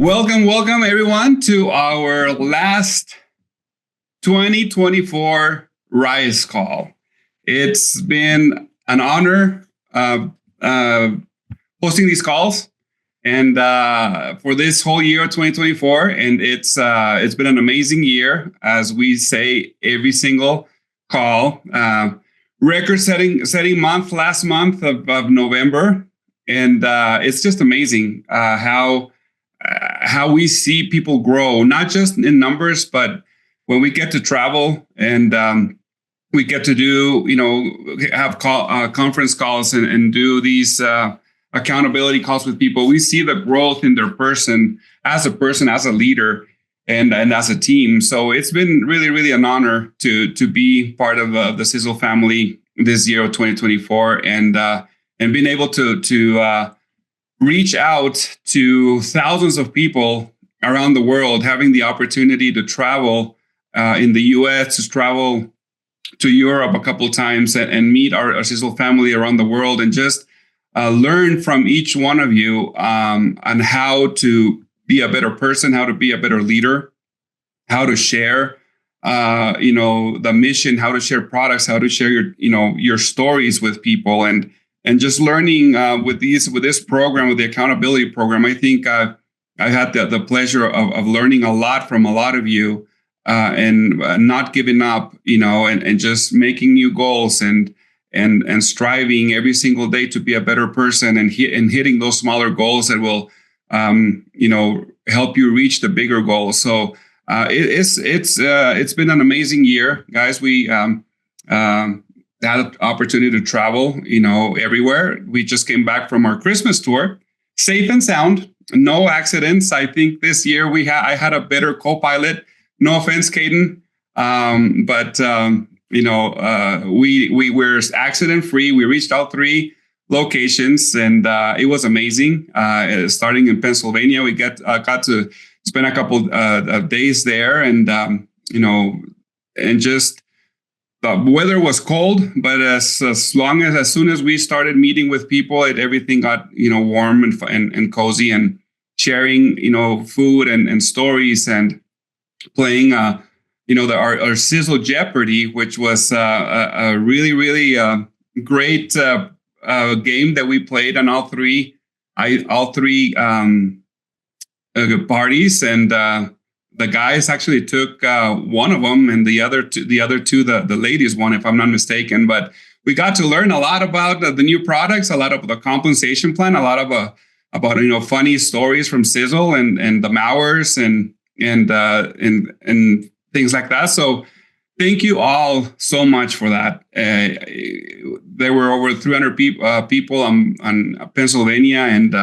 Welcome everyone to our last 2024 Rise Call. It's been an honor hosting these calls and for this whole year of 2024. And it's been an amazing year, as we say every single call. Record-setting month last month of November, and it's just amazing how we see people grow, not just in numbers, but when we get to travel and we get to do, have conference calls and do these accountability calls with people. We see the growth in their person, as a leader, and as a team. So it's been really, really an honor to be part of the Sisel family this year of 2024, and being able to reach out to thousands of people around the world, having the opportunity to travel in the U.S., to travel to Europe a couple of times and meet our Sisel family around the world, and just learn from each one of you on how to be a better person, how to be a better leader, how to share, the mission, how to share products, how to share your stories with people, and just learning with this program, with the accountability program. I think I had the pleasure of learning a lot from a lot of you, and not giving up, and just making new goals and striving every single day to be a better person, and hitting those smaller goals that will, help you reach the bigger goals. So it's been an amazing year, guys. We had an opportunity to travel, everywhere. We just came back from our Christmas tour, safe and sound, no accidents. I think this year I had a better co-pilot. No offense, Kaden, but we were accident free. We reached all 3 locations, and it was amazing. Starting in Pennsylvania, we got to spend a couple of days there, and and just the weather was cold, but as soon as we started meeting with people, everything got warm and cozy, and sharing food and stories, and playing our Sisel Jeopardy, which was a really, really great game that we played on all three parties, and the guys actually took one of them, and the other two, the ladies won, if I'm not mistaken. But we got to learn a lot about the new products, a lot of the compensation plan, a lot of about funny stories from Sisel and the Mowers and things like that. So thank you all so much for that. There were over 300 people on Pennsylvania and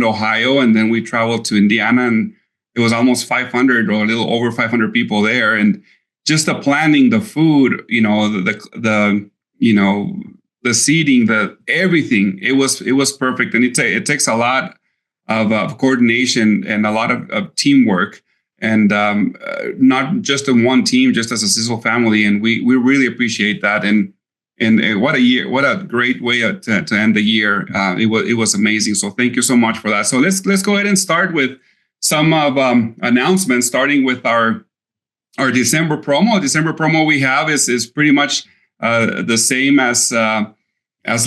Ohio, and then we traveled to Indiana, and it was almost 500 or a little over 500 people there. And just the planning, the food, the seating, the everything, it was perfect. And it takes a lot of coordination and a lot of teamwork, and not just in one team, just as a Sisel family. And we really appreciate that. And what a year, what a great way to end the year. It was amazing. So thank you so much for that. So let's go ahead and start with some of announcements, starting with our December promo. December promo we have is pretty much the same as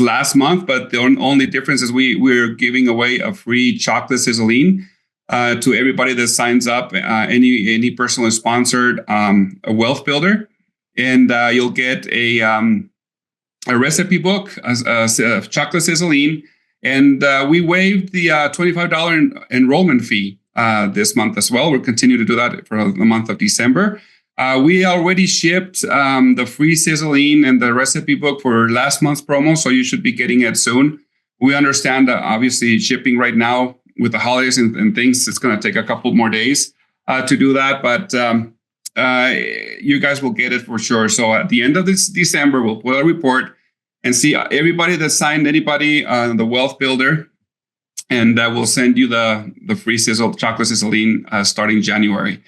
last month, but the only difference is we're giving away a free chocolate Siseline to everybody that signs up. Any personally sponsored a wealth builder, and you'll get a recipe book, a chocolate Siseline, and we waived the $25 enrollment fee this month as well. We'll continue to do that for the month of December. We already shipped the free Siseline and the recipe book for last month's promo, so you should be getting it soon. We understand that obviously shipping right now with the holidays and things, it's going to take a couple more days to do that, but you guys will get it for sure. So at the end of this December, we'll put a report and see everybody that signed, anybody, the Wealth Builder, and we'll send you the free Sisel chocolate Siseline starting January.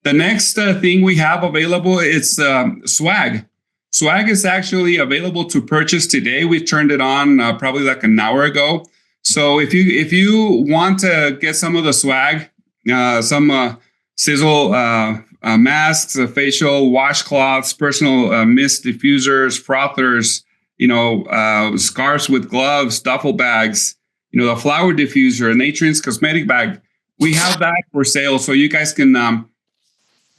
The next thing we have available is swag. Swag is actually available to purchase today. We turned it on probably like an hour ago. So if you want to get some of the swag some Sisel masks, facial washcloths, personal mist diffusers, frothers, scarves with gloves, duffel bags, the flower diffuser, Natron's cosmetic bag. We have that for sale, so you guys can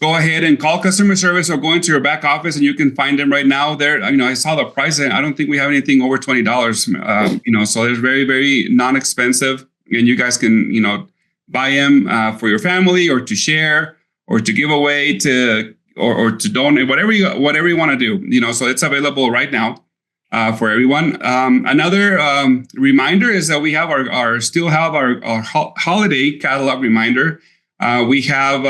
go ahead and call customer service or go into your back office and you can find them right now there. I saw the price and I don't think we have anything over $20, so they're very, very non-expensive and you guys can, buy them for your family or to share or to give away or to donate, whatever you want to do, so it's available right now for everyone. Another reminder is that we have our holiday catalog reminder. We have,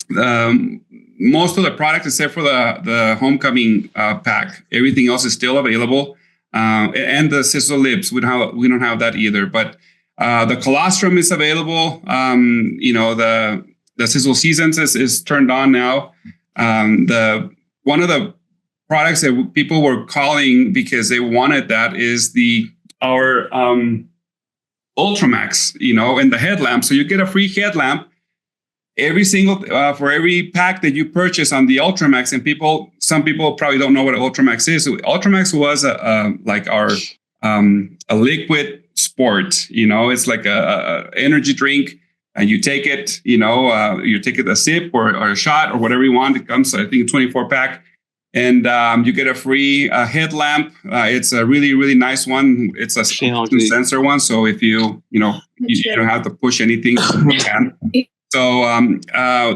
most of the product except for the homecoming pack. Everything else is still available, and the Sisel lips. We don't have that either. But the colostrum is available. The Sisel Seasons is turned on now. One of the products that people were calling because they wanted that is our Ultramax. And the headlamp. So you get a free headlamp. For every pack that you purchase on the Ultramax, and some people probably don't know what an Ultramax is. So Ultramax was a liquid sport. It's like a energy drink, and you take it. You take it a sip or a shot or whatever you want. It comes, I think, a 24 pack, and you get a free headlamp. It's a really, really nice one. It's a sensor one, so if you don't have to push anything, you can. So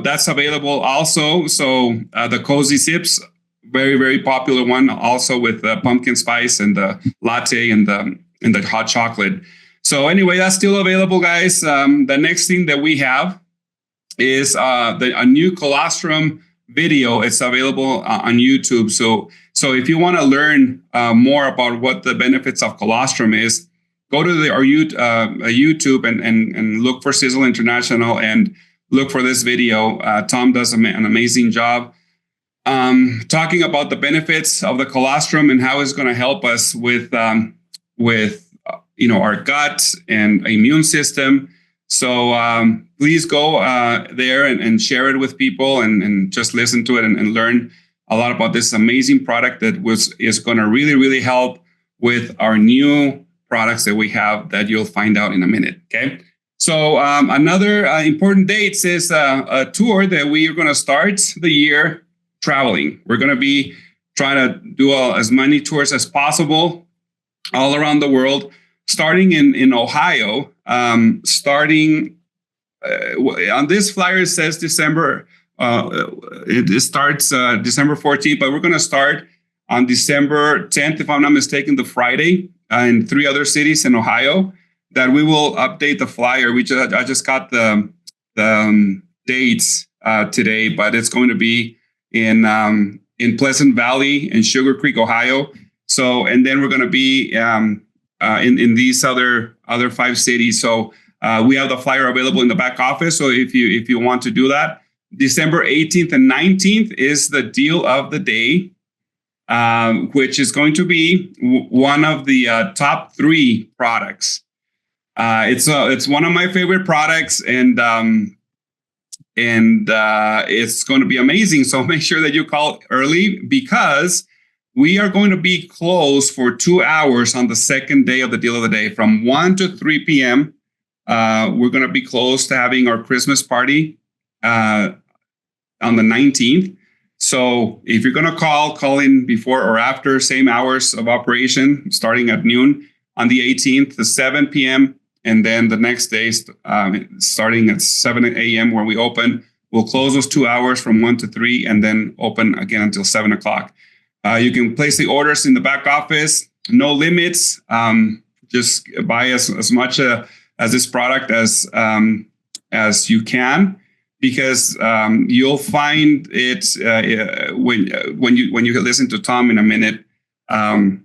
that's available also. So the Cozy Sips, very, very popular one, also with the pumpkin spice and the latte and the hot chocolate. So anyway, that's still available, guys. The next thing that we have is a new colostrum video. It's available on YouTube. So if you want to learn more about what the benefits of colostrum is, go to our YouTube and look for Sisel International and look for this video. Tom does an amazing job talking about the benefits of the colostrum and how it's going to help us with our gut and immune system. So please go there and share it with people and just listen to it and learn a lot about this amazing product that is going to really, really help with our new products that we have that you'll find out in a minute. Okay. So another important date is a tour that we are going to start the year traveling. We're going to be trying to do as many tours as possible all around the world, starting in Ohio. Starting on this flyer, it says December. It starts December 14th, but we're going to start on December 10th, if I'm not mistaken, the Friday, in 3 other cities in Ohio. That we will update the flyer. I just got the dates today, but it's going to be in Pleasant Valley and Sugar Creek, Ohio. So, and then we're going to be in these other 5 cities. So we have the flyer available in the back office. So if you want to do that, December 18th and 19th is the deal of the day, which is going to be one of the top 3 products. It's one of my favorite products, and it's going to be amazing. So make sure that you call early because we are going to be closed for 2 hours on the second day of the deal of the day, from 1 to 3 p.m. We're going to be closed to having our Christmas party on the 19th. So if you're going to call in before or after, same hours of operation, starting at noon on the 18th to 7 p.m. And then the next day, starting at 7 a.m. where we open, we'll close those 2 hours from 1 to 3 and then open again until 7 o'clock. You can place the orders in the back office, no limits. Just buy as much as this product as you can, because you'll find it when you listen to Tom in a minute, kind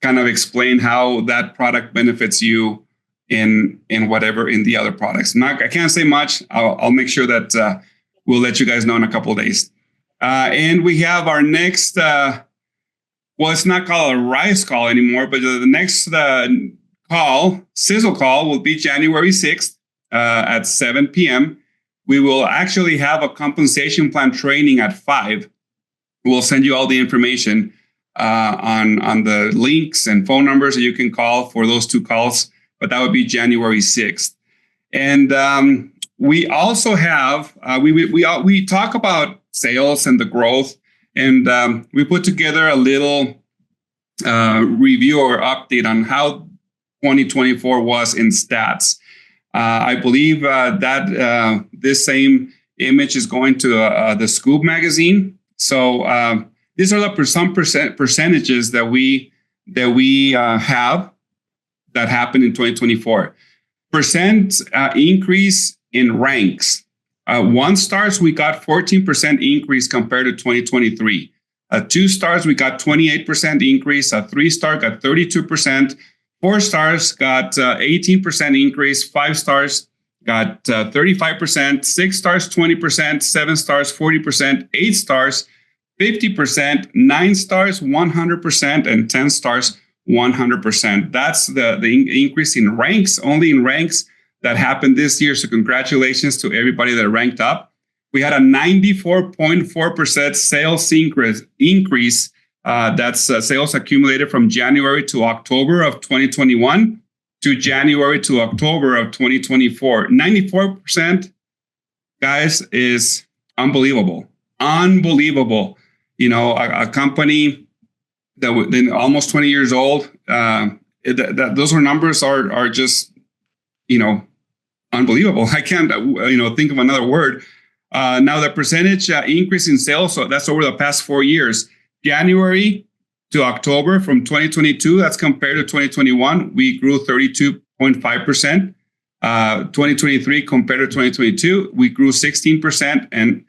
of explain how that product benefits you in the other products. I can't say much. I'll make sure that we'll let you guys know in a couple of days. And we have our next, it's not called a rice call anymore, but the next call, Sisel call, will be January 6th. at 7 p.m. We will actually have a compensation plan training at 5. We'll send you all the information on the links and phone numbers that you can call for those 2 calls. But that would be January 6th. And we also have, we talk about sales and the growth. And we put together a little review or update on how 2024 was in stats. I believe that this same image is going to the Scoop magazine. So these are some percentages that we have that happened in 2024. Percent increase in ranks. 1 stars, we got 14% increase compared to 2023. 2 stars, we got 28% increase. A 3-star got 32%. 4 stars got 18% increase. 5 stars got 35%. 6 stars, 20%. 7 stars, 40%. 8 stars, 50%. 9 stars, 100%. And 10 stars, 100%. That's the increase in ranks, only in ranks that happened this year. So congratulations to everybody that ranked up. We had a 94.4% sales increase. That's sales accumulated from January to October of 2021 to January to October of 2024. 94%, guys, is unbelievable. Unbelievable. You know, a company that was almost 20 years old, those numbers are just, you know, unbelievable. I can't, think of another word. Now the percentage increase in sales, so that's over the past 4 years. January to October from 2022, that's compared to 2021, we grew 32.5%. 2023 compared to 2022, we grew 16%. And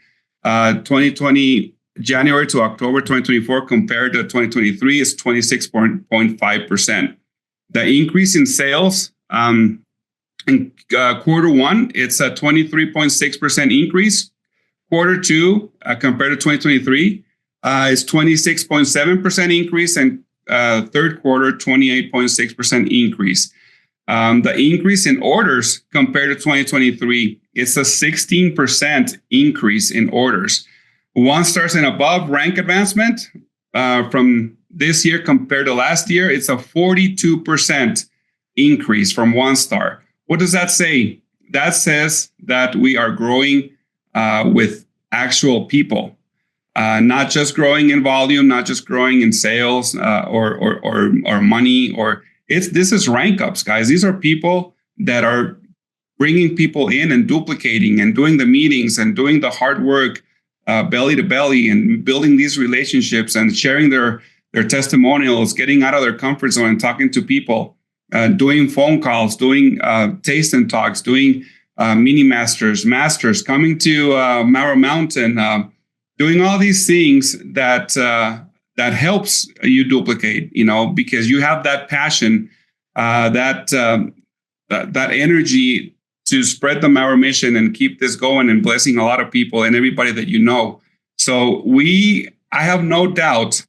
2020, January to October 2024 compared to 2023 is 26.5%. The increase in sales in quarter 1, it's a 23.6% increase. Quarter 2 compared to 2023 is 26.7% increase, and third quarter 28.6% increase. The increase in orders compared to 2023, it's a 16% increase in orders. 1 stars and above rank advancement from this year compared to last year, it's a 42% increase from 1 star. What does that say? That says that we are growing with actual people, not just growing in volume, not just growing in sales or money. This is rank ups, guys. These are people that are bringing people in and duplicating and doing the meetings and doing the hard work, belly to belly, and building these relationships and sharing their testimonials, getting out of their comfort zone and talking to people. Doing phone calls, doing taste and talks, doing mini masters, coming to Mower Mountain, doing all these things that helps you duplicate, because you have that passion, that energy to spread the Mower mission and keep this going and blessing a lot of people and everybody that you know. So I have no doubt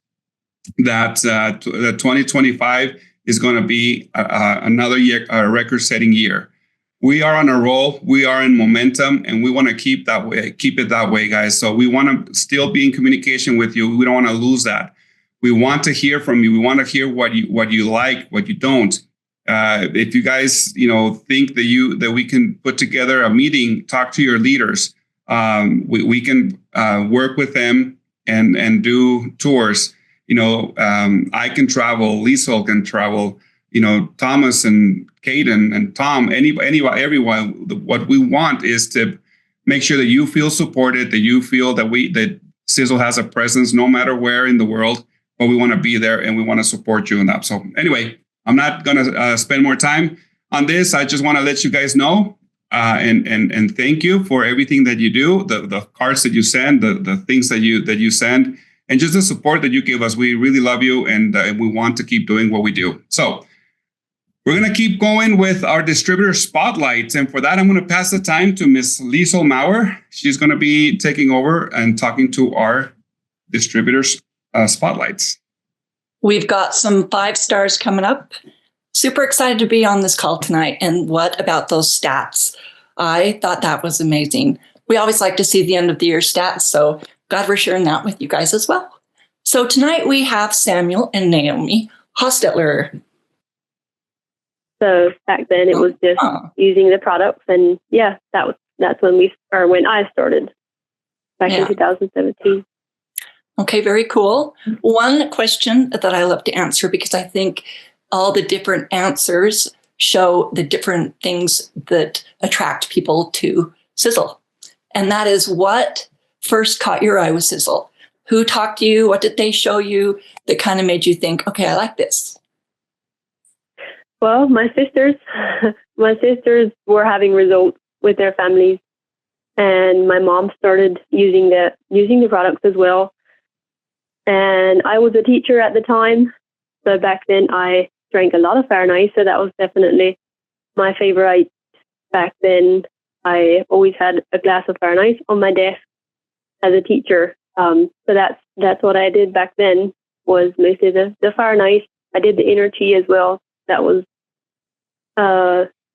that 2025 is going to be another year, a record-setting year. We are on a roll. We are in momentum, and we want to keep it that way, guys. So we want to still be in communication with you. We don't want to lose that. We want to hear from you. We want to hear what you like, what you don't. If you guys, think that we can put together a meeting, talk to your leaders. We can work with them and do tours. I can travel, Leisel can travel, Thomas and Kaden and Tom, everyone. What we want is to make sure that you feel supported, that you feel that Sisel has a presence no matter where in the world, but we want to be there and we want to support you in that. So anyway, I'm not going to spend more time on this. I just want to let you guys know and thank you for everything that you do, the cards that you send, the things that you send. And just the support that you give us. We really love you, and we want to keep doing what we do. So we're going to keep going with our distributor spotlights. And for that, I'm going to pass the time to Miss Leisel Mower. She's going to be taking over and talking to our distributors spotlights. We've got some 5 stars coming up. Super excited to be on this call tonight. And what about those stats? I thought that was amazing. We always like to see the end of the year stats, so glad we're sharing that with you guys as well. So tonight we have Samuel and Naomi Hostetler. So back then it was just using the products, and that's when I started back in 2017. Okay, very cool. One question that I love to answer, because I think all the different answers show the different things that attract people to Sisel. And that is, what first caught your eye with Sisel? Who talked to you? What did they show you that kind of made you think, okay, I like this? Well, my sisters were having results with their families, and my mom started using the products as well. And I was a teacher at the time, so back then I drank a lot of Fire and Ice, so that was definitely my favorite back then. I always had a glass of Fire and Ice on my desk as a teacher. So that's what I did back then, was mostly the Fire and Ice. I did the Inner Tea as well. That was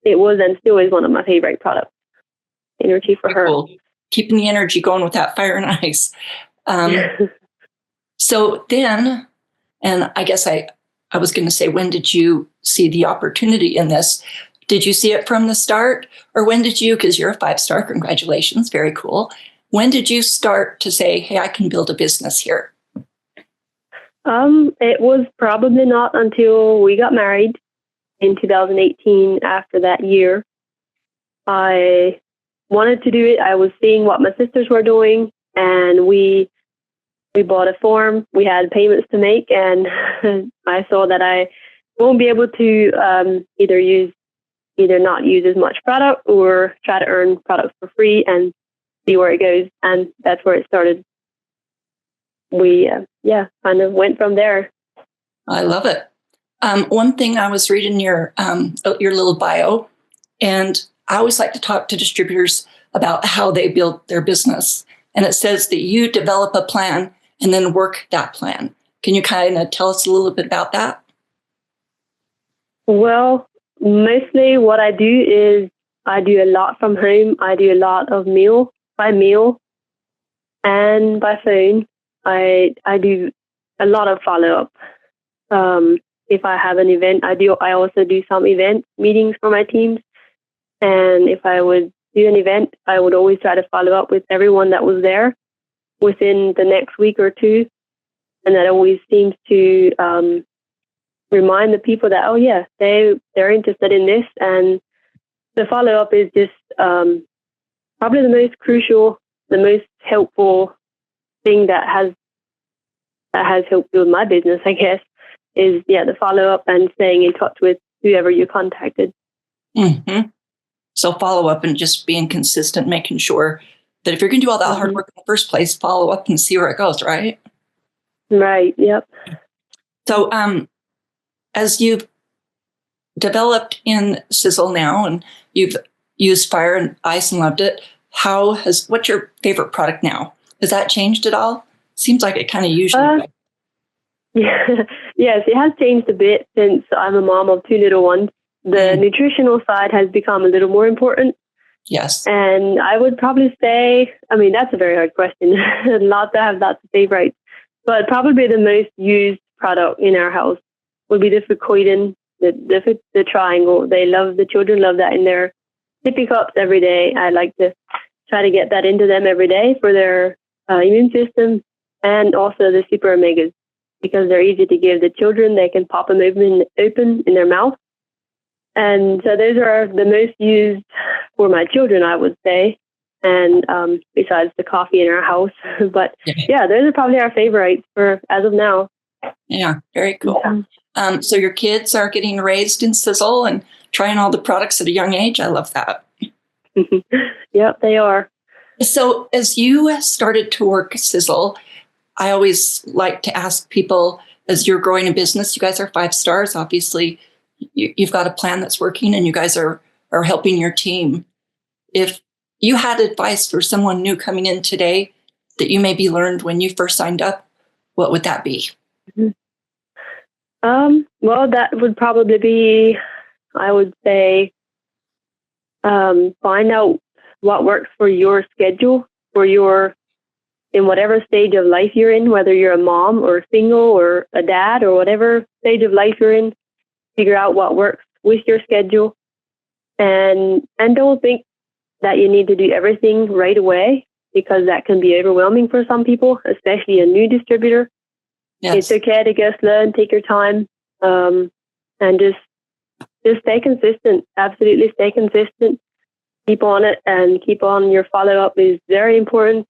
it was and still is one of my favorite products. Inner Tea for her. Cool. Keeping the energy going with that Fire and Ice. So then, and I guess I was going to say, when did you see the opportunity in this? Did you see it from the start? Or when did you, because you're a 5-star, congratulations, very cool. When did you start to say, hey, I can build a business here? It was probably not until we got married in 2018. After that year, I wanted to do it. I was seeing what my sisters were doing, and we bought a farm. We had payments to make, and I saw that I won't be able to either not use as much product or try to earn products for free and see where it goes. And that's where it started. We kind of went from there. I love it. One thing, I was reading your little bio, and I always like to talk to distributors about how they build their business. And it says that you develop a plan and then work that plan. Can you kind of tell us a little bit about that? Well, mostly what I do is I do a lot from home. I do a lot of meal and by phone. I do a lot of follow-up. If I have an event, I also do some event meetings for my teams. And if I would do an event, I would always try to follow up with everyone that was there within the next week or two. And that always seems to remind the people that, they're interested in this. And the follow-up is just probably the most crucial, the most helpful thing that has helped with my business, I guess, is the follow-up and staying in touch with whoever you contacted. Mm-hmm. So follow up and just being consistent, making sure that if you're going to do all that hard work in the first place, follow up and see where it goes, right? Right, yep. So as you've developed in Sisel now, and you've used Fire and Ice and loved it, what's your favorite product now? Has that changed at all? Seems like it kind of usually. Yes, it has changed a bit since I'm a mom of 2 little ones. The nutritional side has become a little more important. Yes. And I would probably say, that's a very hard question. Lots of favorites. But probably the most used product in our house would be the Kaden, the triangle. The children love that in their sippy cups every day. I like to try to get that into them every day for their immune system, and also the Super Omegas, because they're easy to give the children. They can pop them open in their mouth. And so those are the most used for my children, I would say. And besides the coffee in our house. But those are probably our favorites for as of now. Yeah, very cool. So your kids are getting raised in Sisel and trying all the products at a young age. I love that. Yep, they are. So as you started to work Sisel, I always like to ask people, as you're growing a business, you guys are 5 stars, obviously. You've got a plan that's working, and you guys are helping your team. If you had advice for someone new coming in today that you maybe learned when you first signed up, what would that be? Well, that would probably be, I would say, find out what works for your schedule, in whatever stage of life you're in, whether you're a mom or single or a dad or whatever stage of life you're in. Figure out what works with your schedule, and don't think that you need to do everything right away, because that can be overwhelming for some people, especially a new distributor. Yes. It's okay to go slow and take your time, and just stay consistent. Absolutely stay consistent. Keep on it, and keep on. Your follow-up is very important.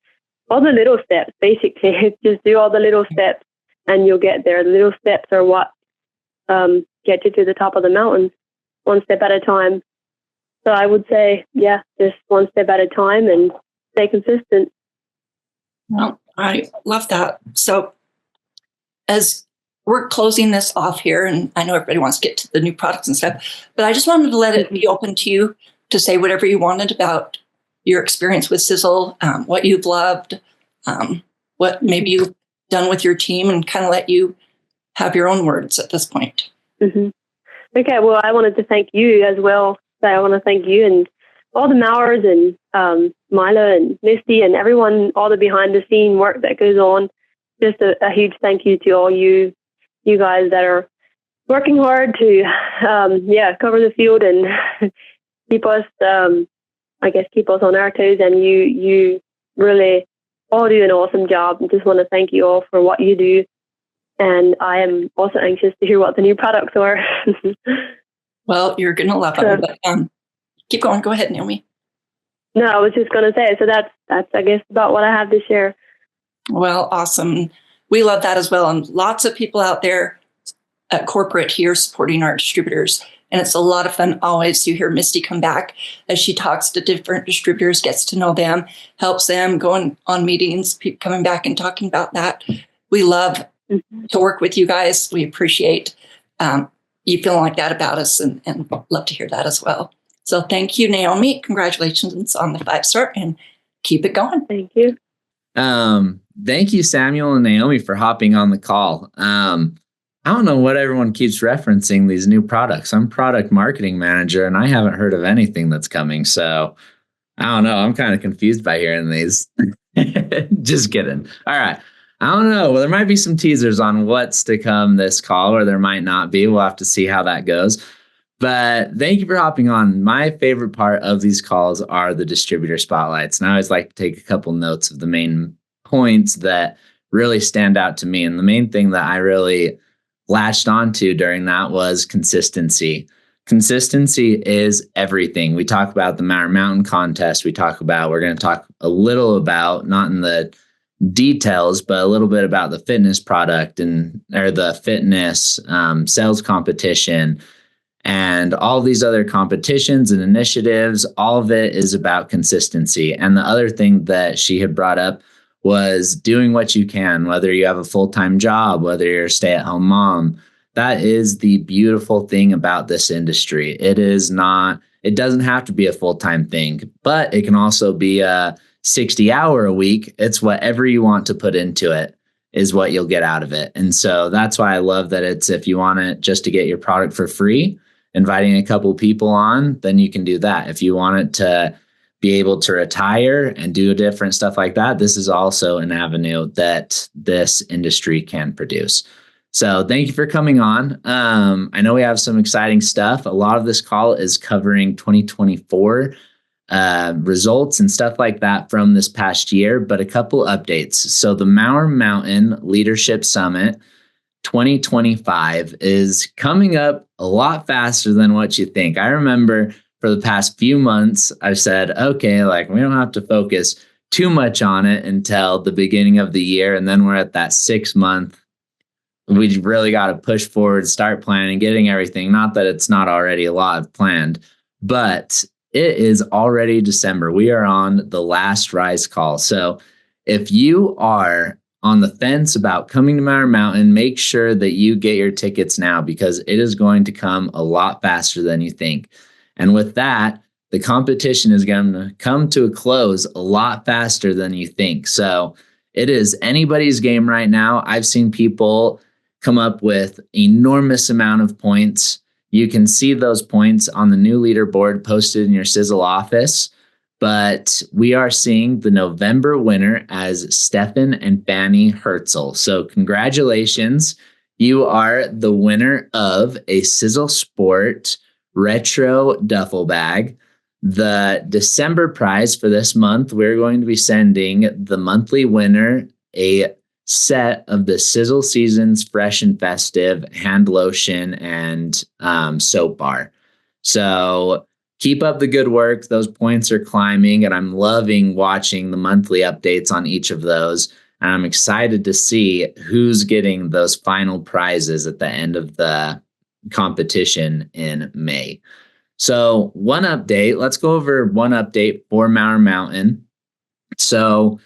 All the little steps, basically. Just do all the little steps and you'll get there. The little steps are what get you to the top of the mountain, one step at a time. So I would say, yeah, just one step at a time and stay consistent. Well, I love that. So as we're closing this off here, and I know everybody wants to get to the new products and stuff, but I just wanted to let it be open to you to say whatever you wanted about your experience with Sisel, what you've loved, what maybe you've done with your team, and kind of let you have your own words at this point. Mm-hmm. Okay, well, I wanted to thank you as well. So I want to thank you and all the Mowers and Milo and Misty and everyone, all the behind the scene work that goes on. Just a huge thank you to all you guys that are working hard to, cover the field and keep us, keep us on our toes. And you really all do an awesome job. I just want to thank you all for what you do. And I am also anxious to hear what the new products are. Well, you're going to love them, but keep going. Go ahead, Naomi. No, I was just going to say, so that's I guess about what I have to share. Well, awesome. We love that as well. And lots of people out there at corporate here supporting our distributors. And it's a lot of fun always to hear Misty come back as she talks to different distributors, gets to know them, helps them, going on meetings, coming back and talking about that. We love to work with you guys. We appreciate you feeling like that about us, and love to hear that as well. So thank you, Naomi. Congratulations on the 5-star, and keep it going. Thank you. Thank you, Samuel and Naomi, for hopping on the call. I don't know what everyone keeps referencing these new products. I'm product marketing manager, and I haven't heard of anything that's coming. So I don't know. I'm kind of confused by hearing these. Just kidding. All right. I don't know. Well, there might be some teasers on what's to come this call, or there might not be. We'll have to see how that goes. But thank you for hopping on. My favorite part of these calls are the distributor spotlights. And I always like to take a couple notes of the main points that really stand out to me. And the main thing that I really latched onto during that was consistency. Consistency is everything. We talk about the Mower Mountain contest. We're going to talk a little about, not in the details, but a little bit about the fitness product or the fitness sales competition and all these other competitions and initiatives. All of it is about consistency. And the other thing that she had brought up was doing what you can, whether you have a full-time job, whether you're a stay-at-home mom. That is the beautiful thing about this industry. It doesn't have to be a full-time thing, but it can also be a 60-hour a week. It's whatever you want to put into it is what you'll get out of it. And so that's why I love that it's, if you want it just to get your product for free, inviting a couple people on, then you can do that. If you want it to be able to retire and do different stuff like that, this is also an avenue that this industry can produce. So thank you for coming on. I know we have some exciting stuff. A lot of this call is covering 2024 results and stuff like that from this past year, but a couple updates. So the Mower Mountain Leadership Summit 2025 is coming up a lot faster than what you think. I remember for the past few months, I've said, okay, we don't have to focus too much on it until the beginning of the year. And then we're at that 6-month. We really got to push forward, start planning, getting everything. Not that it's not already a lot planned, but it is already December. We are on the last rise call. So if you are on the fence about coming to Mower Mountain, make sure that you get your tickets now, because it is going to come a lot faster than you think. And with that, the competition is going to come to a close a lot faster than you think. So it is anybody's game right now. I've seen people come up with enormous amount of points You can see those points on the new leaderboard posted in your Sisel office. But we are seeing the November winner as Stefan and Fanny Herzl. So congratulations. You are the winner of a Sisel Sport retro duffel bag. The December prize for this month, we're going to be sending the monthly winner a set of the Sisel Seasons Fresh and Festive hand lotion and soap bar. So keep up the good work. Those points are climbing, and I'm loving watching the monthly updates on each of those. And I'm excited to see who's getting those final prizes at the end of the competition in May. So one update, let's go over one update for Mower Mountain. So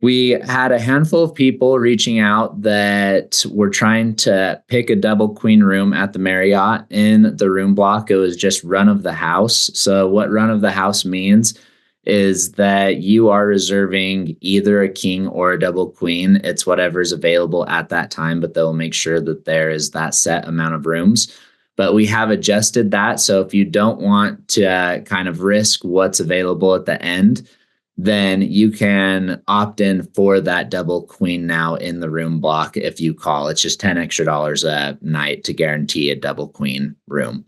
we had a handful of people reaching out that were trying to pick a double queen room at the Marriott. In the room block, it was just run of the house. So what run of the house means is that you are reserving either a king or a double queen. It's whatever's available at that time, but they'll make sure that there is that set amount of rooms. But we have adjusted that. So if you don't want to kind of risk what's available at the end, then you can opt in for that double queen now in the room block if you call. It's just $10 extra a night to guarantee a double queen room.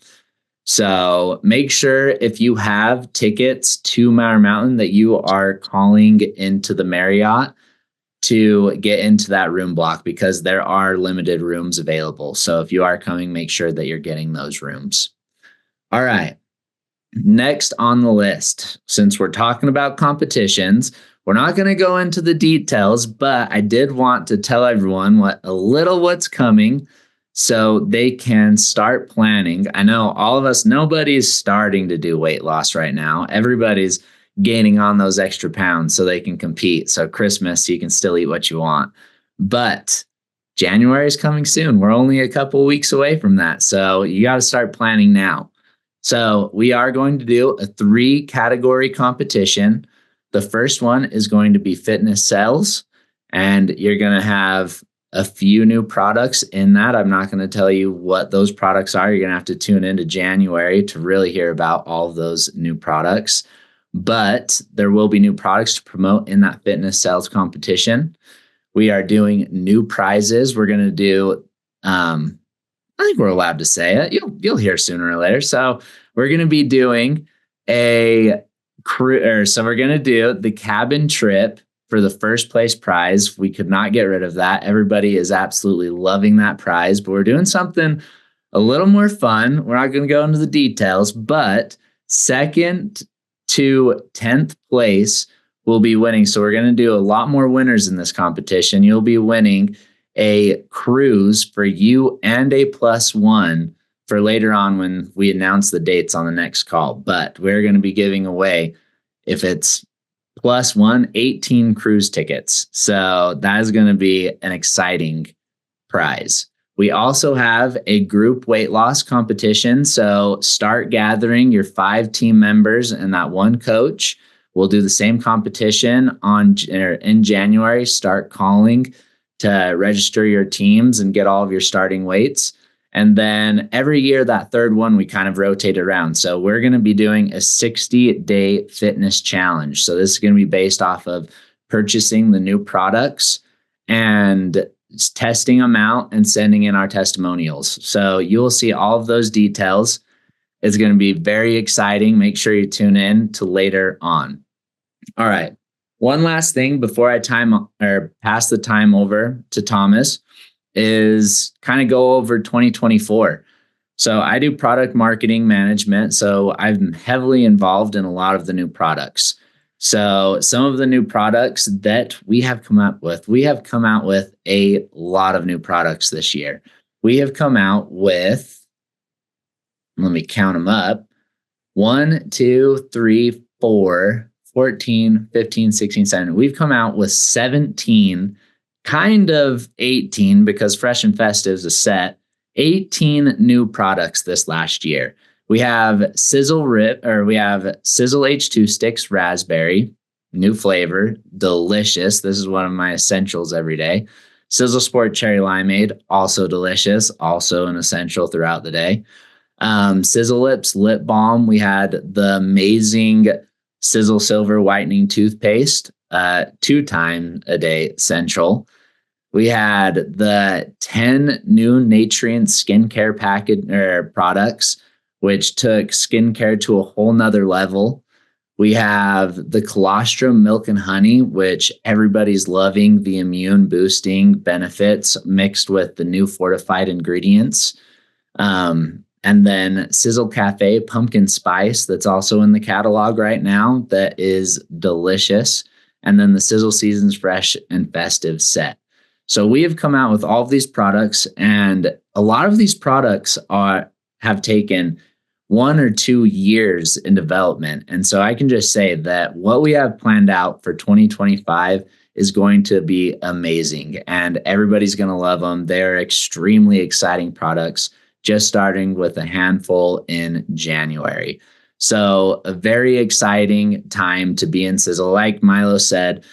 So make sure if you have tickets to Mower Mountain that you are calling into the Marriott to get into that room block, because there are limited rooms available. So if you are coming, make sure that you're getting those rooms. All right. Next on the list, since we're talking about competitions, we're not going to go into the details, but I did want to tell everyone what's coming so they can start planning. I know all of us, nobody's starting to do weight loss right now. Everybody's gaining on those extra pounds so they can compete. So Christmas, you can still eat what you want. But January is coming soon. We're only a couple weeks away from that. So you got to start planning now. So we are going to do a 3-category competition. The first one is going to be fitness sales, and you're going to have a few new products in that. I'm not going to tell you what those products are. You're going to have to tune into January to really hear about all of those new products. But there will be new products to promote in that fitness sales competition. We are doing new prizes. We're going to do, I think we're allowed to say it. You'll hear sooner or later. So we're going to be doing we're going to do the cabin trip for the first place prize. We could not get rid of that. Everybody is absolutely loving that prize, but we're doing something a little more fun. We're not going to go into the details, but 2nd to 10th place will be winning. So we're going to do a lot more winners in this competition. You'll be winning a cruise for you and a +1 for later on when we announce the dates on the next call. But we're going to be giving away, if it's +1, 18 cruise tickets. So that is going to be an exciting prize. We also have a group weight loss competition. So start gathering your 5 team members and that one coach. We'll do the same competition in January. Start calling to register your teams and get all of your starting weights. And then every year, that third one, we kind of rotate around. So we're going to be doing a 60-day fitness challenge. So this is going to be based off of purchasing the new products and testing them out and sending in our testimonials. So you'll see all of those details. It's going to be very exciting. Make sure you tune in to later on. All right. One last thing before I pass the time over to Thomas is kind of go over 2024. So I do product marketing management. So I'm heavily involved in a lot of the new products. So some of the new products that we have come out with a lot of new products this year. We have come out with, let me count them up, 1, 2, 3, 4, 14, 15, 16, 17. We've come out with 17, kind of 18, because Fresh and Festive is a set, 18 new products this last year. We have Sisel H2 Sticks Raspberry, new flavor, delicious. This is one of my essentials every day. Sisel Sport Cherry Limeade, also delicious, also an essential throughout the day. Sizzle Lips lip balm. We had the amazing Sizzle Silver whitening toothpaste, 2 times a day essential. We had the 10 new Nutrient skincare package products, which took skincare to a whole nother level. We have the colostrum milk and honey, which everybody's loving the immune boosting benefits mixed with the new fortified ingredients. And then Sizzle Cafe pumpkin spice, that's also in the catalog right now, that is delicious. And then the Sizzle Seasons Fresh and Festive set. So we have come out with all of these products, and a lot of these products have taken 1 or 2 years in development. And so I can just say that what we have planned out for 2025 is going to be amazing, and everybody's going to love them. They're extremely exciting products, just starting with a handful in January. So a very exciting time to be in Sizzle. Like Milo said,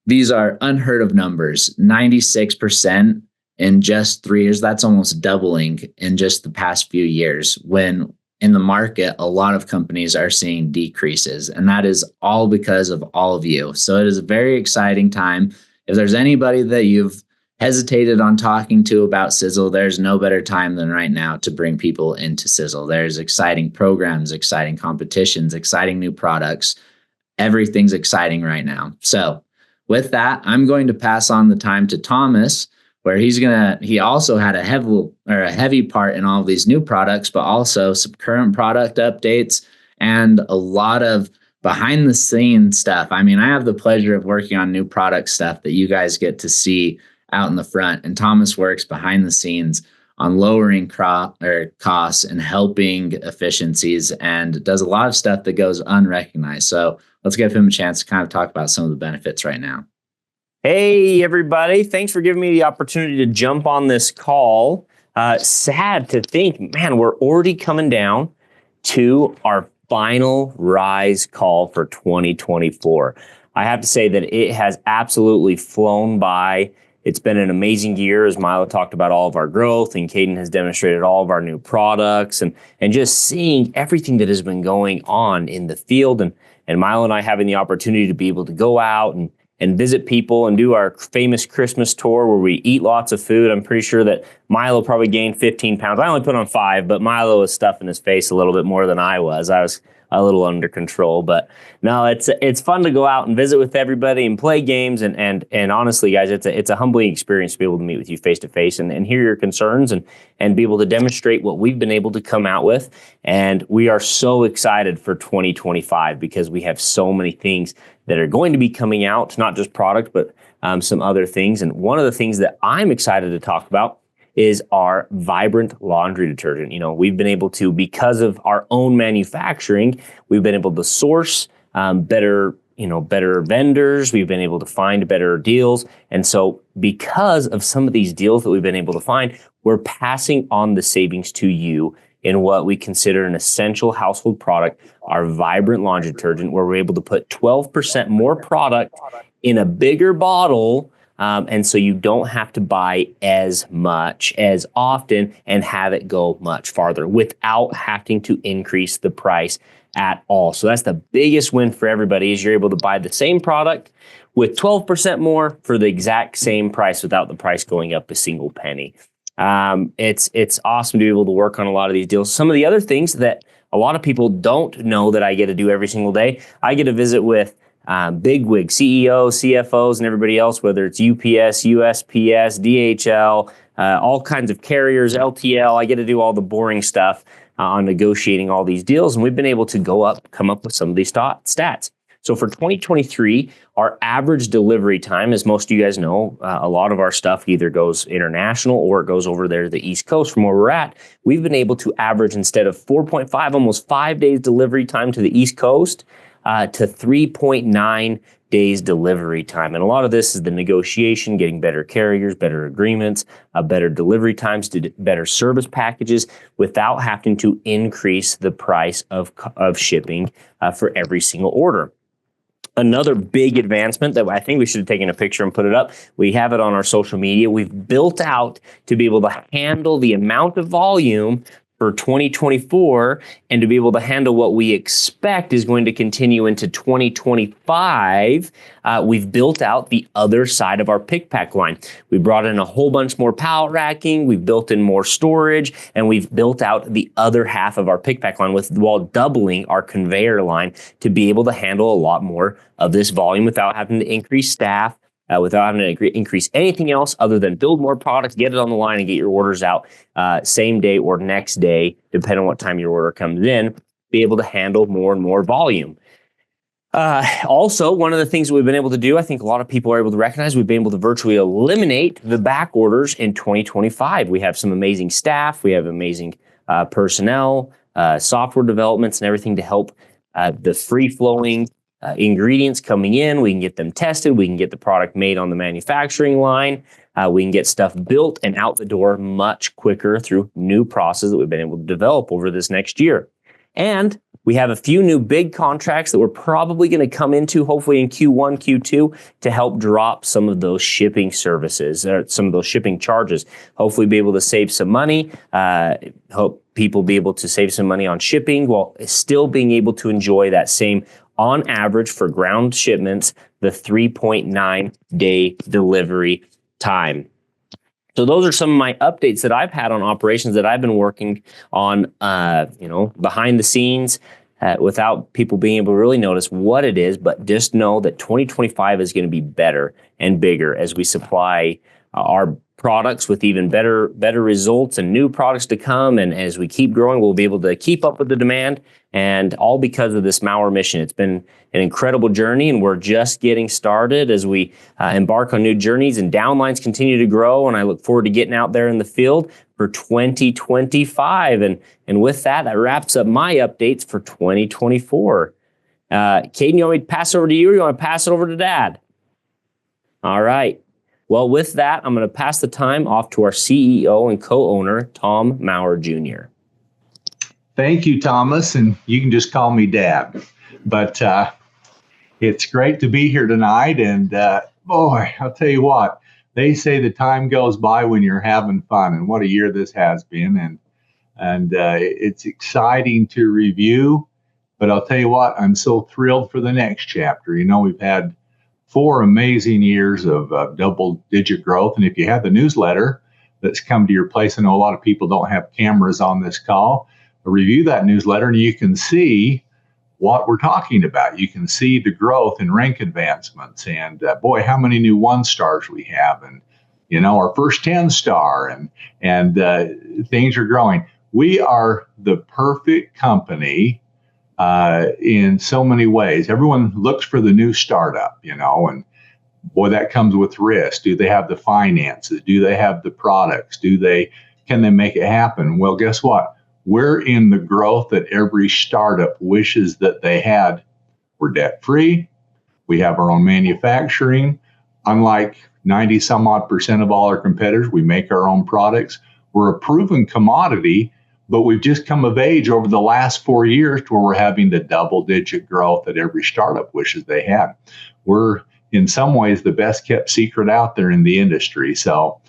these are unheard of numbers, 96% in just 3 years. That's almost doubling in just the past few years, when in the market, a lot of companies are seeing decreases, and that is all because of all of you. So it is a very exciting time. If there's anybody that you've hesitated on talking to about Sizzle, there's no better time than right now to bring people into Sizzle. There's exciting programs, exciting competitions, exciting new products. Everything's exciting right now. So with that, I'm going to pass on the time to Thomas, where he also had a heavy part in all of these new products, but also some current product updates and a lot of behind the scenes stuff. I mean, I have the pleasure of working on new product stuff that you guys get to see out in the front, and Thomas works behind the scenes on lowering costs and helping efficiencies, and does a lot of stuff that goes unrecognized. So let's give him a chance to kind of talk about some of the benefits right now. Hey, everybody. Thanks for giving me the opportunity to jump on this call. Sad to think, man, we're already coming down to our final Rise call for 2024. I have to say that it has absolutely flown by. It's been an amazing year, as Milo talked about all of our growth, and Kaden has demonstrated all of our new products, and just seeing everything that has been going on in the field, and Milo and I having the opportunity to be able to go out and visit people and do our famous Christmas tour where we eat lots of food. I'm pretty sure that Milo probably gained 15 pounds. I only put on 5, but Milo was stuffing his face a little bit more than I was. I was a little under control, but no, it's fun to go out and visit with everybody and play games. And honestly, guys, it's a humbling experience to be able to meet with you face to face and hear your concerns and be able to demonstrate what we've been able to come out with. And we are so excited for 2025 because we have so many things that are going to be coming out, not just product, but some other things. And one of the things that I'm excited to talk about is our Vibrant laundry detergent. You know, we've been able to, because of our own manufacturing, we've been able to source better vendors. We've been able to find better deals. And so because of some of these deals that we've been able to find, we're passing on the savings to you in what we consider an essential household product, our Vibrant laundry detergent, where we're able to put 12% more product in a bigger bottle. And so you don't have to buy as much as often and have it go much farther without having to increase the price at all. So that's the biggest win for everybody, is you're able to buy the same product with 12% more for the exact same price without the price going up a single penny. It's awesome to be able to work on a lot of these deals. Some of the other things that a lot of people don't know that I get to do every single day, I get to visit with bigwig CEOs, CFOs, and everybody else, whether it's UPS, USPS, DHL, all kinds of carriers, LTL. I get to do all the boring stuff on negotiating all these deals, and we've been able to come up with some of these stats. So for 2023, our average delivery time, as most of you guys know, a lot of our stuff either goes international or it goes over there to the East Coast from where we're at. We've been able to average, instead of 4.5, almost 5 days delivery time to the East Coast, to 3.9 days delivery time. And a lot of this is the negotiation, getting better carriers, better agreements, better delivery times, to better service packages without having to increase the price of shipping for every single order. Another big advancement that I think we should have taken a picture and put it up. We have it on our social media. We've built out to be able to handle the amount of volume for 2024, and to be able to handle what we expect is going to continue into 2025, we've built out the other side of our pick pack line. We brought in a whole bunch more pallet racking, we've built in more storage, and we've built out the other half of our pick pack line while doubling our conveyor line to be able to handle a lot more of this volume without having to increase staff, without having to increase anything else other than build more products, get it on the line, and get your orders out same day or next day, depending on what time your order comes in, be able to handle more and more volume. Also, one of the things that we've been able to do, I think a lot of people are able to recognize, we've been able to virtually eliminate the back orders in 2025. We have some amazing staff, we have amazing personnel, software developments, and everything to help the free-flowing ingredients coming in. We can get them tested. We can get the product made on the manufacturing line. We can get stuff built and out the door much quicker through new processes that we've been able to develop over this next year. And we have a few new big contracts that we're probably going to come into, hopefully in Q1, Q2, to help drop some of those shipping services, or some of those shipping charges. Hopefully be able to save some money, hope people be able to save some money on shipping while still being able to enjoy that same, on average for ground shipments, the 3.9 day delivery time. So those are some of my updates that I've had on operations that I've been working on, behind the scenes, without people being able to really notice what it is. But just know that 2025 is going to be better and bigger as we supply our products with even better results and new products to come. And as we keep growing, we'll be able to keep up with the demand, and all because of this Mower mission. It's been an incredible journey, and we're just getting started as we embark on new journeys, and downlines continue to grow. And I look forward to getting out there in the field for 2025. And with that wraps up my updates for 2024. Kaden, you want me to pass it over to you, or you want to pass it over to Dad? All right. Well, with that, I'm going to pass the time off to our CEO and co-owner, Tom Mower Junior Thank you, Thomas, and you can just call me Dad. But it's great to be here tonight, and boy, I'll tell you what, they say the time goes by when you're having fun, and what a year this has been, and it's exciting to review, but I'll tell you what, I'm so thrilled for the next chapter. You know, we've had 4 amazing years of double-digit growth, and if you have the newsletter that's come to your place, I know a lot of people don't have cameras on this call, review that newsletter and you can see what we're talking about. You can see the growth and rank advancements, and boy, how many new 1-stars we have, and you know, our first 10-star, and things are growing. We are the perfect company in so many ways. Everyone looks for the new startup, you know, and boy, that comes with risk. Do they have the finances? Do they have the products? Can they make it happen? Well, guess what? We're in the growth that every startup wishes that they had. We're debt-free. We have our own manufacturing. Unlike 90-some-odd% of all our competitors, we make our own products. We're a proven commodity, but we've just come of age over the last 4 years to where we're having the double-digit growth that every startup wishes they had. We're, in some ways, the best-kept secret out there in the industry. So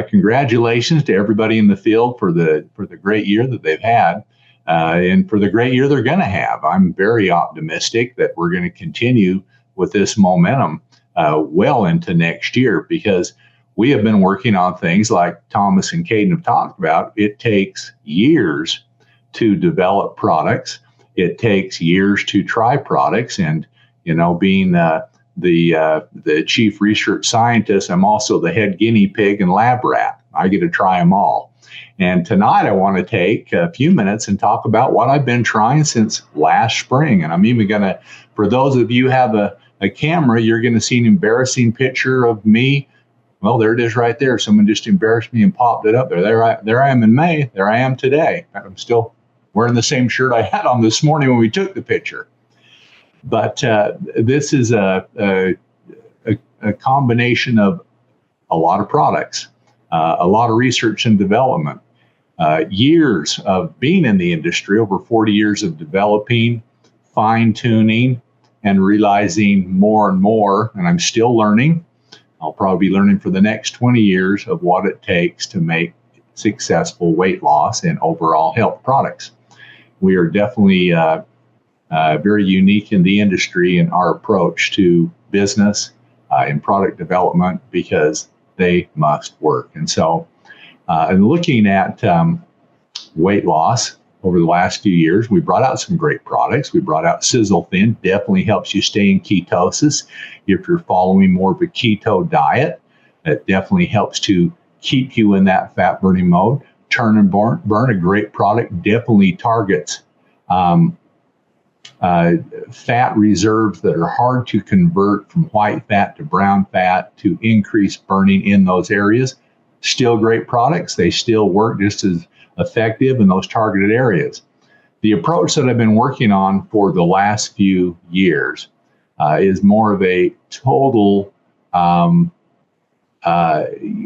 congratulations to everybody in the field for the great year that they've had, and for the great year they're going to have. I'm very optimistic that we're going to continue with this momentum well into next year, because we have been working on things like Thomas and Kaden have talked about. It takes years to develop products. It takes years to try products, and you know, being the chief research scientist, I'm also the head guinea pig and lab rat. I get to try them all. And tonight I want to take a few minutes and talk about what I've been trying since last spring. And I'm even going to, for those of you who have a camera, you're going to see an embarrassing picture of me. Well, there it is right there. Someone just embarrassed me and popped it up there. There I am in May. There I am today. I'm still wearing the same shirt I had on this morning when we took the picture. But this is a combination of a lot of products, a lot of research and development, years of being in the industry, over 40 years of developing, fine-tuning, and realizing more and more, and I'm still learning. I'll probably be learning for the next 20 years of what it takes to make successful weight loss and overall health products. We are definitely very unique in the industry in our approach to business and product development because they must work. And so, in looking at weight loss over the last few years, we brought out some great products. We brought out Sisel Thin, definitely helps you stay in ketosis. If you're following more of a keto diet, it definitely helps to keep you in that fat burning mode. Turn and Burn, a great product, definitely targets fat reserves that are hard to convert from white fat to brown fat to increase burning in those areas. Still great products. They still work just as effective in those targeted areas. The approach that I've been working on for the last few years is more of a total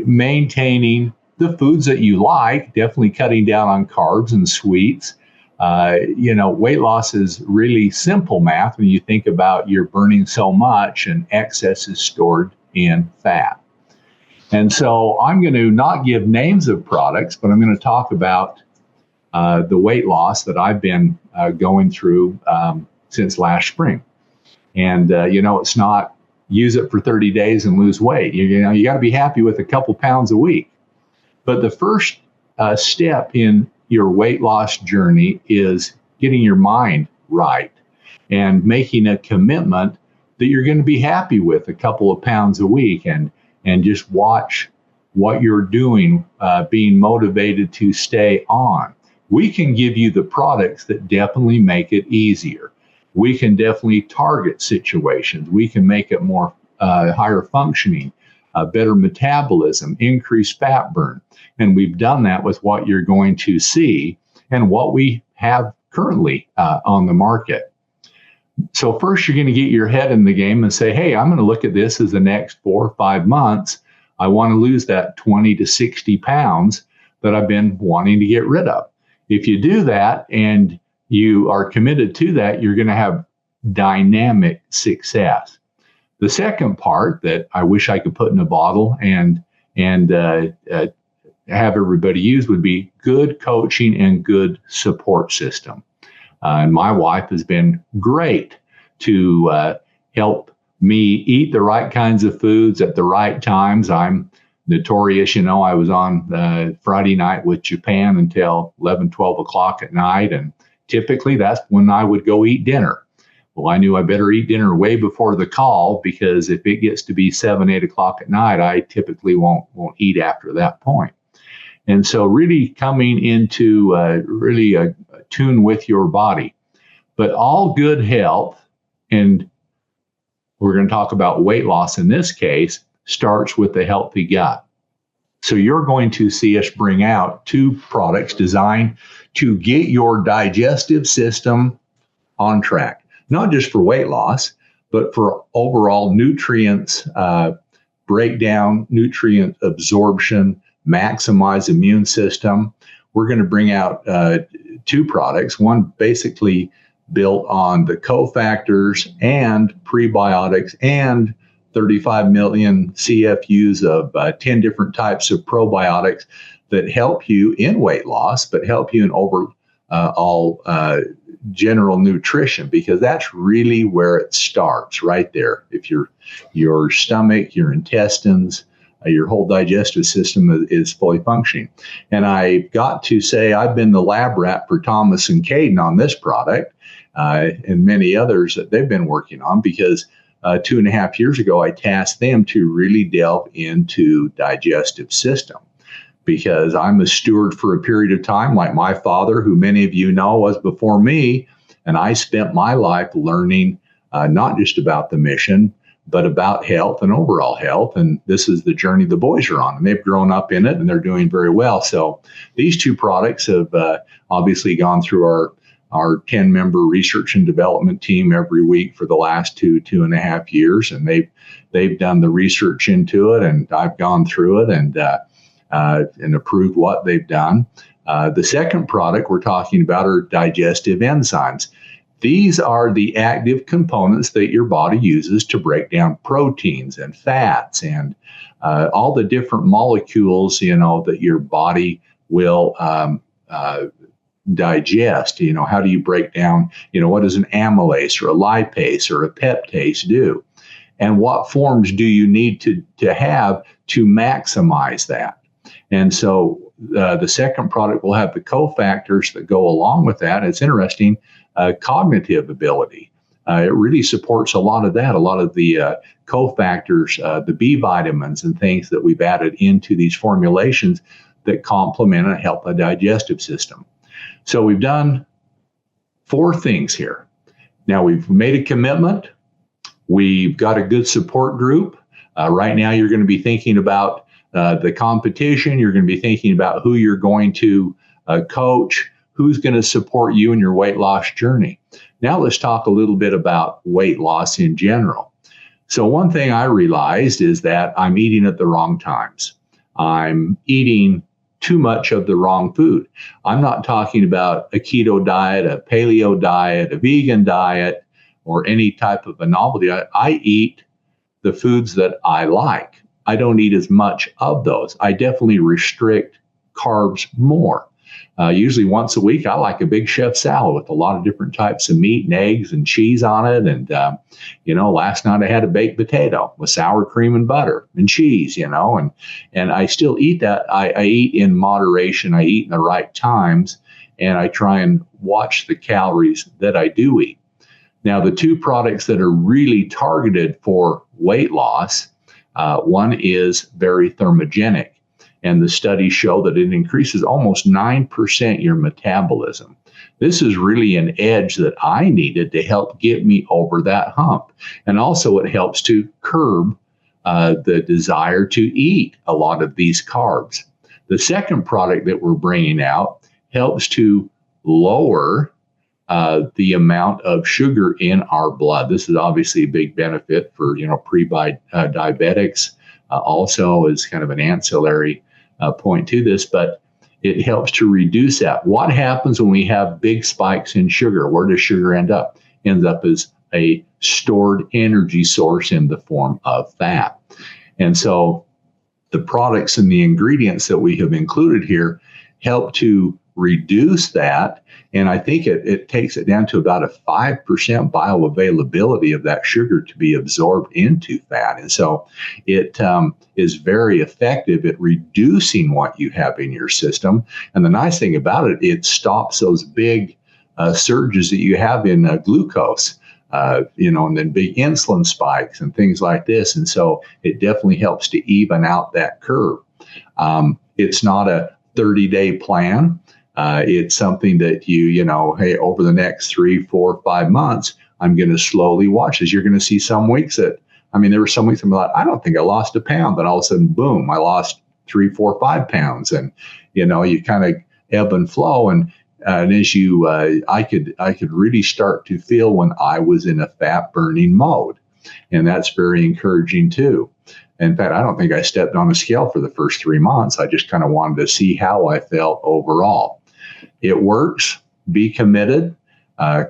maintaining the foods that you like, definitely cutting down on carbs and sweets. Weight loss is really simple math when you think about you're burning so much and excess is stored in fat. And so I'm going to not give names of products, but I'm going to talk about the weight loss that I've been going through since last spring. And, it's not use it for 30 days and lose weight. You got to be happy with a couple pounds a week. But the first step in your weight loss journey is getting your mind right and making a commitment that you're going to be happy with a couple of pounds a week and just watch what you're doing, being motivated to stay on. We can give you the products that definitely make it easier. We can definitely target situations. We can make it more higher functioning, better metabolism, increased fat burn. And we've done that with what you're going to see and what we have currently on the market. So first, you're going to get your head in the game and say, hey, I'm going to look at this as the next 4 or 5 months. I want to lose that 20 to 60 pounds that I've been wanting to get rid of. If you do that and you are committed to that, you're going to have dynamic success. The second part that I wish I could put in a bottle and have everybody use would be good coaching and good support system. And my wife has been great to help me eat the right kinds of foods at the right times. I'm notorious, I was on Friday night with Japan until 11, 12 o'clock at night. And typically that's when I would go eat dinner. Well, I knew I better eat dinner way before the call because if it gets to be 7, 8 o'clock at night, I typically won't eat after that point. And so really coming into really a tune with your body. But all good health, and we're going to talk about weight loss in this case, starts with a healthy gut. So you're going to see us bring out 2 products designed to get your digestive system on track, not just for weight loss, but for overall nutrients breakdown, nutrient absorption, maximize immune system. We're going to bring out 2 products, one basically built on the cofactors and prebiotics and 35 million CFUs of 10 different types of probiotics that help you in weight loss, but help you in overall general nutrition, because that's really where it starts, right there. If your stomach, your intestines, your whole digestive system is fully functioning. And I've got to say, I've been the lab rat for Thomas and Kaden on this product and many others that they've been working on, because 2.5 years ago, I tasked them to really delve into digestive system, because I'm a steward for a period of time, like my father, who many of you know was before me. And I spent my life learning not just about the mission, but about health and overall health. And this is the journey the boys are on, and they've grown up in it and they're doing very well. So these 2 products have obviously gone through our 10-member research and development team every week for the last 2.5 years. And they've done the research into it, and I've gone through it and approved what they've done. The second product we're talking about are digestive enzymes. These are the active components that your body uses to break down proteins and fats and all the different molecules, that your body will digest. How do you break down, what does an amylase or a lipase or a peptase do? And what forms do you need to have to maximize that? And so the second product will have the cofactors that go along with that. It's interesting, cognitive ability. It really supports a lot of that, a lot of the cofactors, the B vitamins and things that we've added into these formulations that complement and help the digestive system. So we've done 4 things here. Now we've made a commitment. We've got a good support group. Right now you're going to be thinking about the competition. You're going to be thinking about who you're going to coach, who's going to support you in your weight loss journey. Now let's talk a little bit about weight loss in general. So one thing I realized is that I'm eating at the wrong times. I'm eating too much of the wrong food. I'm not talking about a keto diet, a paleo diet, a vegan diet, or any type of a novelty diet. I eat the foods that I like. I don't eat as much of those. I definitely restrict carbs more. Usually once a week, I like a big chef salad with a lot of different types of meat and eggs and cheese on it. And, last night I had a baked potato with sour cream and butter and cheese, and I still eat that. I eat in moderation. I eat in the right times, and I try and watch the calories that I do eat. Now, the 2 products that are really targeted for weight loss, one is very thermogenic. And the studies show that it increases almost 9% your metabolism. This is really an edge that I needed to help get me over that hump. And also it helps to curb the desire to eat a lot of these carbs. The second product that we're bringing out helps to lower the amount of sugar in our blood. This is obviously a big benefit for, pre-diabetics. Also is kind of an ancillary point to this, but it helps to reduce that. What happens when we have big spikes in sugar? Where does sugar end up? Ends up as a stored energy source in the form of fat. And so the products and the ingredients that we have included here help to reduce that. And I think it takes it down to about a 5% bioavailability of that sugar to be absorbed into fat. And so it is very effective at reducing what you have in your system. And the nice thing about it, it stops those big surges that you have in glucose, and then big insulin spikes and things like this. And so it definitely helps to even out that curve. It's not a 30-day plan. It's something that hey, over the next 3, 4, 5 months, I'm going to slowly watch this. You're going to see some weeks that, there were some weeks I'm like, I don't think I lost a pound, but all of a sudden, boom, I lost 3, 4, 5 pounds. And, you kind of ebb and flow. And as I could really start to feel when I was in a fat burning mode. And that's very encouraging too. In fact, I don't think I stepped on a scale for the first 3 months. I just kind of wanted to see how I felt overall. It works. Be committed.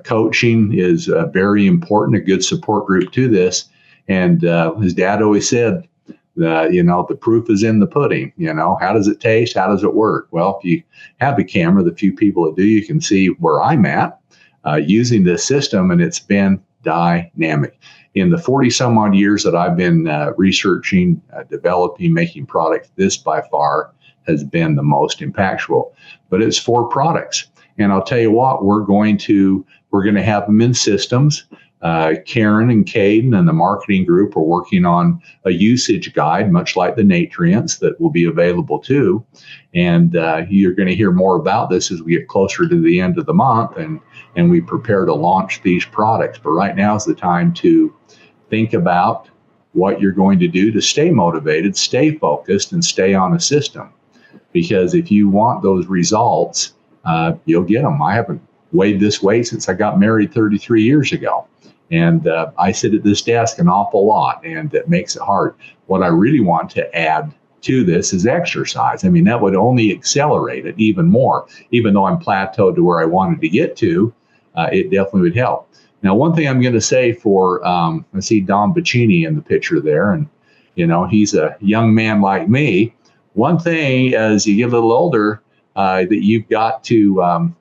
Coaching is very important, a good support group to this. And his dad always said, the proof is in the pudding. How does it taste? How does it work? Well, if you have a camera, the few people that do, you can see where I'm at using this system, and it's been dynamic. In the 40 some odd years that I've been researching, developing, making products, this by far has been the most impactful. But it's 4 products. And I'll tell you what, we're going to have them in systems. Karen and Kaden and the marketing group are working on a usage guide, much like the nutrients, that will be available too. And you're going to hear more about this as we get closer to the end of the month and we prepare to launch these products. But right now is the time to think about what you're going to do to stay motivated, stay focused, and stay on a system. Because if you want those results, you'll get them. I haven't weighed this weight since I got married 33 years ago. And I sit at this desk an awful lot, and it makes it hard. What I really want to add to this is exercise. That would only accelerate it even more. Even though I'm plateaued to where I wanted to get to, it definitely would help. Now, one thing I'm going to say for, I see Don Bacini in the picture there, and, he's a young man like me. One thing, as you get a little older, that you've got to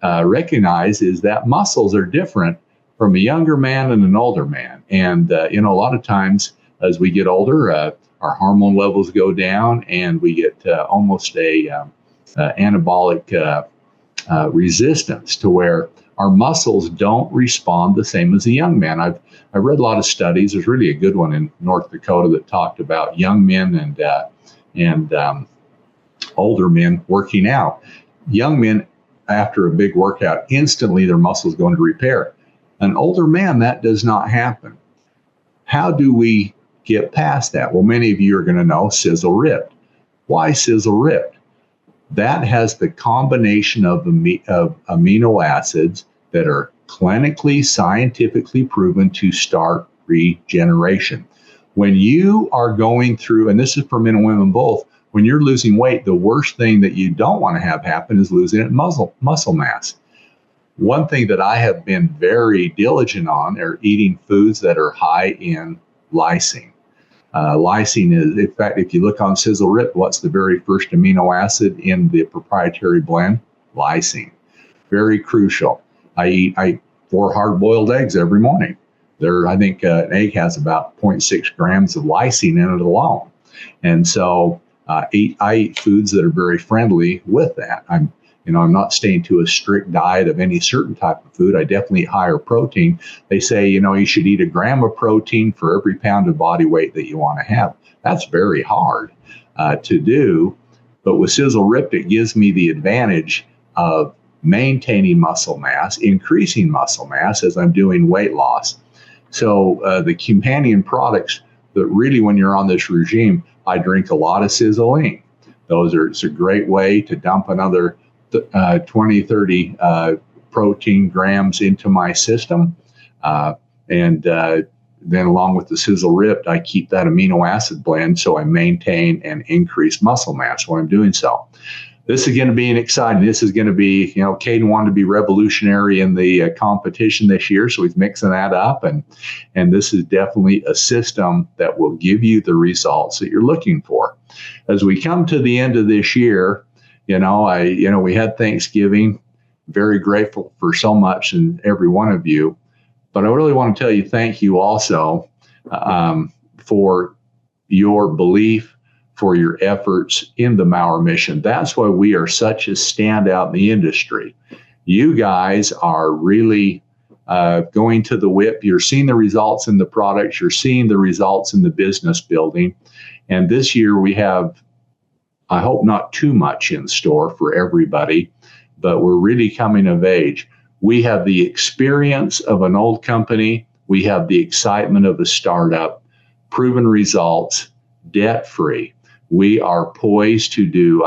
recognize is that muscles are different from a younger man and an older man. And, a lot of times as we get older, our hormone levels go down and we get almost a anabolic resistance to where our muscles don't respond the same as a young man. I've read a lot of studies. There's really a good one in North Dakota that talked about young men and older men working out. Young men, after a big workout, instantly their muscles go into repair. An older man, that does not happen. How do we get past that? Well, many of you are going to know Sisel Ripped. Why Sisel Ripped? That has the combination of amino acids that are clinically, scientifically proven to start regeneration. When you are going through, and this is for men and women both, when you're losing weight, the worst thing that you don't want to have happen is losing muscle mass. One thing that I have been very diligent on are eating foods that are high in lysine. Lysine is, in fact, if you look on Sisel Rip, what's the very first amino acid in the proprietary blend? Lysine. Very crucial. I eat 4 hard-boiled eggs every morning. I think an egg has about 0.6 grams of lysine in it alone. And so I eat foods that are very friendly with that. I'm not staying to a strict diet of any certain type of food. I definitely eat higher protein. They say, you should eat a gram of protein for every pound of body weight that you want to have. That's very hard to do. But with Sisel Ripped, it gives me the advantage of maintaining muscle mass, increasing muscle mass as I'm doing weight loss. So the companion products that really, when you're on this regime, I drink a lot of Siseline. It's a great way to dump another 20, 30 protein grams into my system. And then along with the Sisel Ripped, I keep that amino acid blend so I maintain and increase muscle mass while I'm doing so. This is going to be exciting. This is going to be, Kaden wanted to be revolutionary in the competition this year, so he's mixing that up. And this is definitely a system that will give you the results that you're looking for. As we come to the end of this year, we had Thanksgiving, very grateful for so much in every one of you. But I really want to tell you thank you also for your belief, for your efforts in the Mower mission. That's why we are such a standout in the industry. You guys are really going to the whip. You're seeing the results in the products. You're seeing the results in the business building. And this year we have, I hope not too much in store for everybody, but we're really coming of age. We have the experience of an old company. We have the excitement of a startup, proven results, debt-free. We are poised to do,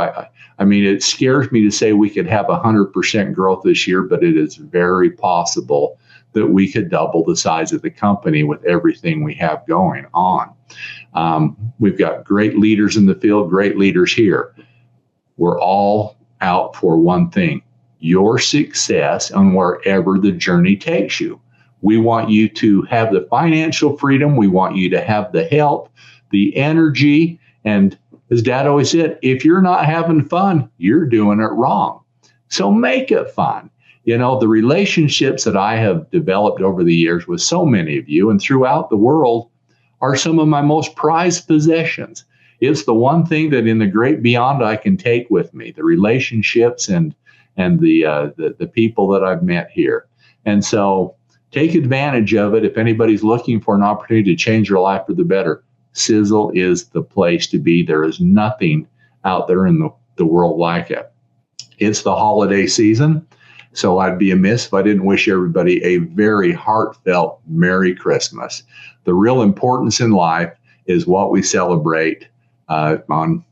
it scares me to say we could have 100% growth this year, but it is very possible that we could double the size of the company with everything we have going on. We've got great leaders in the field, great leaders here. We're all out for one thing, your success and wherever the journey takes you. We want you to have the financial freedom. We want you to have the health, the energy. And as Dad always said, if you're not having fun, you're doing it wrong. So make it fun. The relationships that I have developed over the years with so many of you and throughout the world are some of my most prized possessions. It's the one thing that in the great beyond I can take with me, the relationships and the people that I've met here. And so take advantage of it. If anybody's looking for an opportunity to change their life for the better, Sisel is the place to be. There is nothing out there in the world like it. It's the holiday season, so I'd be amiss if I didn't wish everybody a very heartfelt Merry Christmas. The real importance in life is what we celebrate on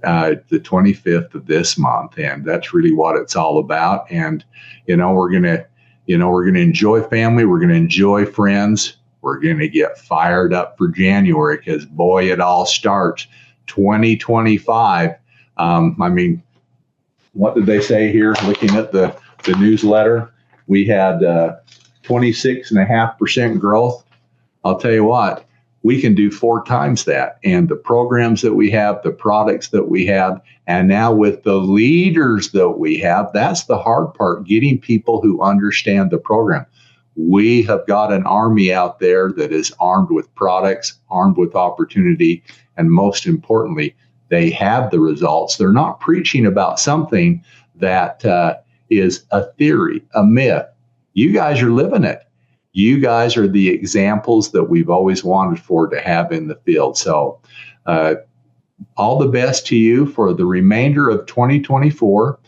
the 25th of this month, and that's really what it's all about. And we're gonna enjoy family. We're gonna enjoy friends. We're going to get fired up for January because, boy, it all starts 2025. What did they say here? Looking at the newsletter, we had 26.5% growth. I'll tell you what, we can do 4 times that. And the programs that we have, the products that we have, and now with the leaders that we have, that's the hard part, getting people who understand the program. We have got an army out there that is armed with products, armed with opportunity, and most importantly, they have the results. They're not preaching about something that is a theory, a myth. You guys are living it. You guys are the examples that we've always wanted for to have in the field. So all the best to you for the remainder of 2024.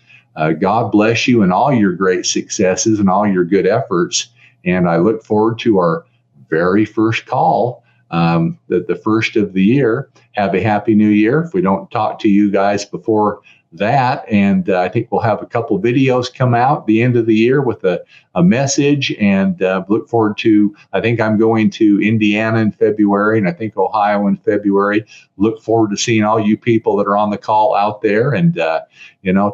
God bless you and all your great successes and all your good efforts. And I look forward to our very first call, the first of the year. Have a happy new year. If we don't talk to you guys before that, and I think we'll have a couple videos come out at the end of the year with a message, and look forward to, I think I'm going to Indiana in February, and I think Ohio in February. Look forward to seeing all you people that are on the call out there, and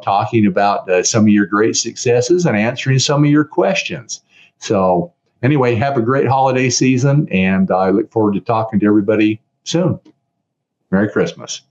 talking about some of your great successes and answering some of your questions. So anyway, have a great holiday season, and I look forward to talking to everybody soon. Merry Christmas.